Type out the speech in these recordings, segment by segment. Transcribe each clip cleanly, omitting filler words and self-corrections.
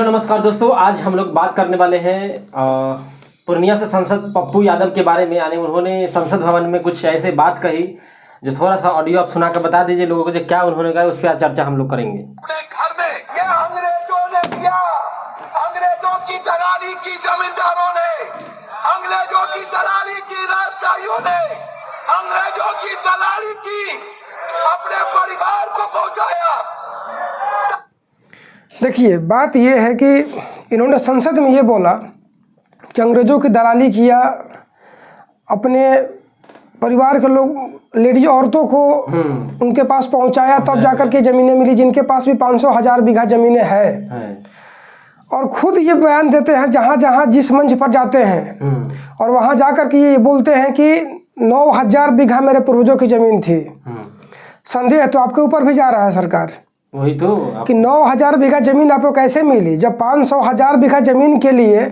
Hello नमस्कार दोस्तों, आज हम लोग बात करने वाले हैं पूर्णिया से सांसद पप्पू यादव के बारे में। यानी उन्होंने संसद भवन में कुछ ऐसे बात कही जो थोड़ा सा ऑडियो आप सुना कर बता दीजिए लोगों को जो क्या उन्होंने कहा, उस पर चर्चा हम लोग करेंगे। घर में ये अंग्रेजों ने किया, अंग्रेजों की दलाली की जमींदारों ने, अंग्रेजों की दलाली की राजशाहियों ने, अंग्रेजों की दलाली की अपने परिवार को पहुंचाया। देखिए, बात यह है कि इन्होंने संसद में ये बोला कि अंग्रेज़ों की दलाली किया, अपने परिवार के लोग लेडीज औरतों को उनके पास पहुंचाया, तब जाकर के ज़मीनें मिली, जिनके पास भी 500,000 बीघा ज़मीनें हैं। और खुद ये बयान देते हैं जहाँ जहाँ जिस मंच पर जाते हैं, और वहाँ जाकर के ये बोलते हैं कि 9,000 बीघा मेरे पूर्वजों की ज़मीन थी। संदेह तो आपके ऊपर भी जा रहा है सरकार, वही तो कि 9,000 बीघा ज़मीन आपको कैसे मिली, जब 500,000 बीघा ज़मीन के लिए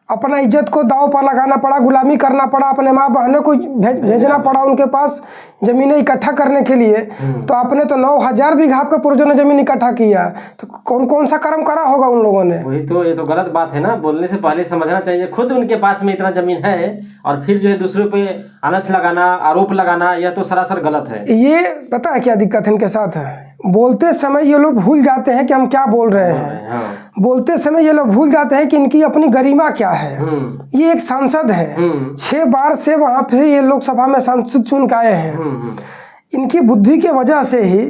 अपना इज्जत को दांव पर लगाना पड़ा, गुलामी करना पड़ा, अपने माँ बहनों को भेजना पड़ा उनके पास ज़मीनें इकट्ठा करने के लिए। तो आपने तो 9,000 बीघा आपके पूर्वजों ने ज़मीन इकट्ठा किया, तो कौन कौन सा कर्म करा होगा उन लोगों ने। वही तो, ये तो गलत बात है ना। बोलने से पहले समझना चाहिए खुद उनके पास में इतना ज़मीन है और फिर जो है दूसरों पे आनच लगाना, आरोप लगाना, यह तो सरासर गलत है। ये पता है क्या दिक्कत है इनके साथ है, बोलते समय ये लोग भूल जाते हैं कि हम क्या बोल रहे हैं। बोलते समय ये लोग भूल जाते हैं कि इनकी अपनी गरिमा क्या है। ये एक सांसद है, 6 बार से वहाँ पे ये लोकसभा में सांसद चुन के आए हैं। इनकी बुद्धि के वजह से ही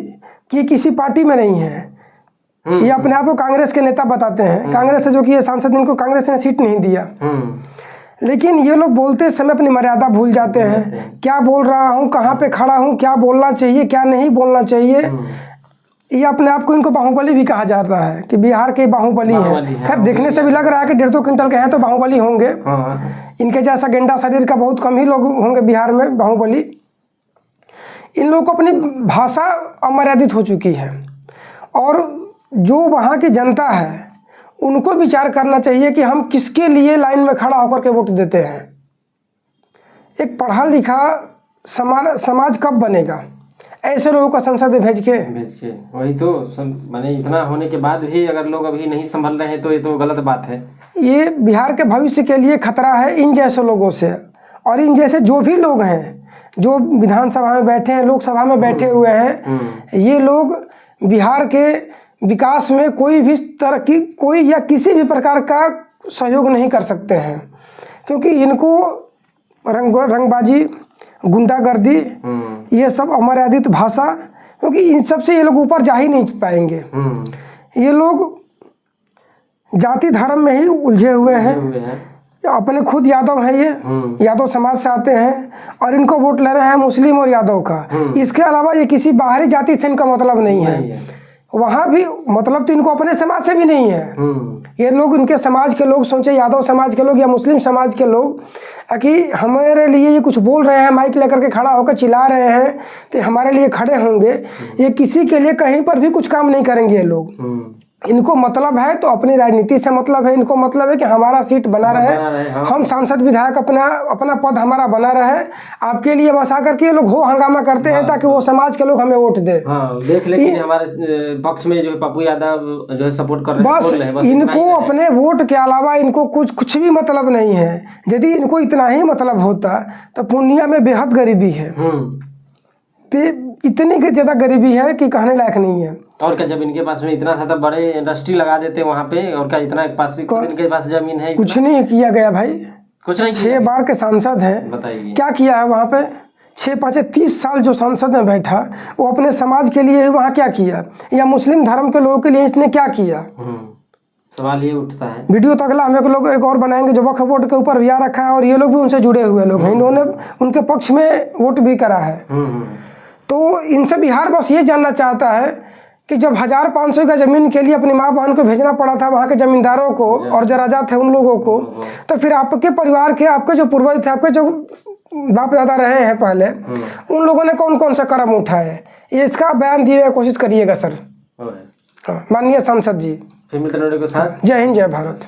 कि ये किसी पार्टी में नहीं है, ये अपने आप को कांग्रेस के नेता बताते हैं। कांग्रेस से जो कि ये सांसद, इनको कांग्रेस ने सीट नहीं दिया, लेकिन ये लोग बोलते समय अपनी मर्यादा भूल जाते हैं। क्या बोल रहा हूँ, कहाँ पे खड़ा हूँ, क्या बोलना चाहिए, क्या नहीं बोलना चाहिए। ये अपने आप को इनको बाहुबली भी कहा जाता है कि बिहार के बाहुबली हैं। खैर देखने से भी लग रहा है कि 1.5-2 क्विंटल के हैं तो बाहुबली होंगे। इनके जैसा गेंडा शरीर का बहुत कम ही लोग होंगे बिहार में बाहुबली। इन लोगों को अपनी भाषा अमर्यादित हो चुकी है, और जो वहाँ की जनता है उनको विचार करना चाहिए कि हम किसके लिए लाइन में खड़ा होकर के वोट देते हैं। एक पढ़ा लिखा समाज कब बनेगा, ऐसे लोगों का संसद में भेज के। वही तो माने इतना होने के बाद भी अगर लोग अभी नहीं संभल रहे हैं तो ये तो गलत बात है। ये बिहार के भविष्य के लिए खतरा है इन जैसे लोगों से, और इन जैसे जो भी लोग हैं जो विधानसभा में बैठे हैं, लोकसभा में बैठे हुए हैं। ये लोग बिहार के विकास में कोई भी तरह की कोई या किसी भी प्रकार का सहयोग नहीं कर सकते हैं, क्योंकि इनको रंगबाजी, गुंडागर्दी, ये सब अमर्यादित भाषा, क्योंकि इन सब से ये लोग ऊपर जा ही नहीं पाएंगे। ये लोग जाति धर्म में ही उलझे हुए हैं। अपने खुद यादव हैं, ये यादव समाज से आते हैं, और इनको वोट ले रहे हैं मुस्लिम और यादव का। इसके अलावा ये किसी बाहरी जाति से इनका मतलब नहीं है। वहाँ भी मतलब तो इनको अपने समाज से भी नहीं है। ये लोग, इनके समाज के लोग सोचे, यादव समाज के लोग या मुस्लिम समाज के लोग, कि हमारे लिए ये कुछ बोल रहे हैं, माइक लेकर के खड़ा होकर चिल्ला रहे हैं तो हमारे लिए खड़े होंगे। ये किसी के लिए कहीं पर भी कुछ काम नहीं करेंगे ये लोग। इनको मतलब है तो अपनी राजनीति से मतलब है, इनको मतलब है कि हमारा सीट बना रहे, हम सांसद विधायक अपना पद हमारा बना रहे। आपके लिए बस आकर के ये लोग हो हंगामा करते हैं ताकि वो समाज के लोग हमें वोट दे। देख लेकिन हमारे पक्ष में जो है पप्पू यादव जो है सपोर्ट कर रहे हैं। बस इनको अपने वोट के अलावा इनको कुछ भी मतलब नहीं है। यदि इनको इतना ही मतलब होता तो पूर्णिया में बेहद गरीबी है, इतनी ज़्यादा गरीबी है कि कहने लायक नहीं है। और क्या, जब इनके पास में इतना था तो बड़े इंडस्ट्री लगा देते वहाँ पे। और क्या, इतना इनके पास जमीन है, कुछ नहीं किया गया भाई, कुछ नहीं। 6 बार के सांसद हैं, बताइए क्या किया है वहाँ पे। 6-5-30 साल जो सांसद में बैठा, वो अपने समाज के लिए वहाँ क्या किया, या मुस्लिम धर्म के लोगों के लिए इसने क्या किया। सवाल ये उठता है। वीडियो तो अगला हम लोग एक और बनाएंगे जो वक्फ बोर्ड के ऊपर भी आ रखा है, और ये लोग भी उनसे जुड़े हुए लोग हैं, इन्होंने उनके पक्ष में वोट भी करा है। तो इनसे बिहार बस ये जानना चाहता है कि जब 1500 का ज़मीन के लिए अपनी माँ बहन को भेजना पड़ा था वहाँ के ज़मींदारों को और जो राजा थे उन लोगों को, तो फिर आपके परिवार के, आपके जो पूर्वज थे, आपके जो बाप दादा रहे हैं पहले, उन लोगों ने कौन कौन सा कदम उठाए, ये इसका बयान दिए कोशिश करिएगा सर। माननीय सांसद जी। फिर मिलते हैं। जय हिंद, जय भारत।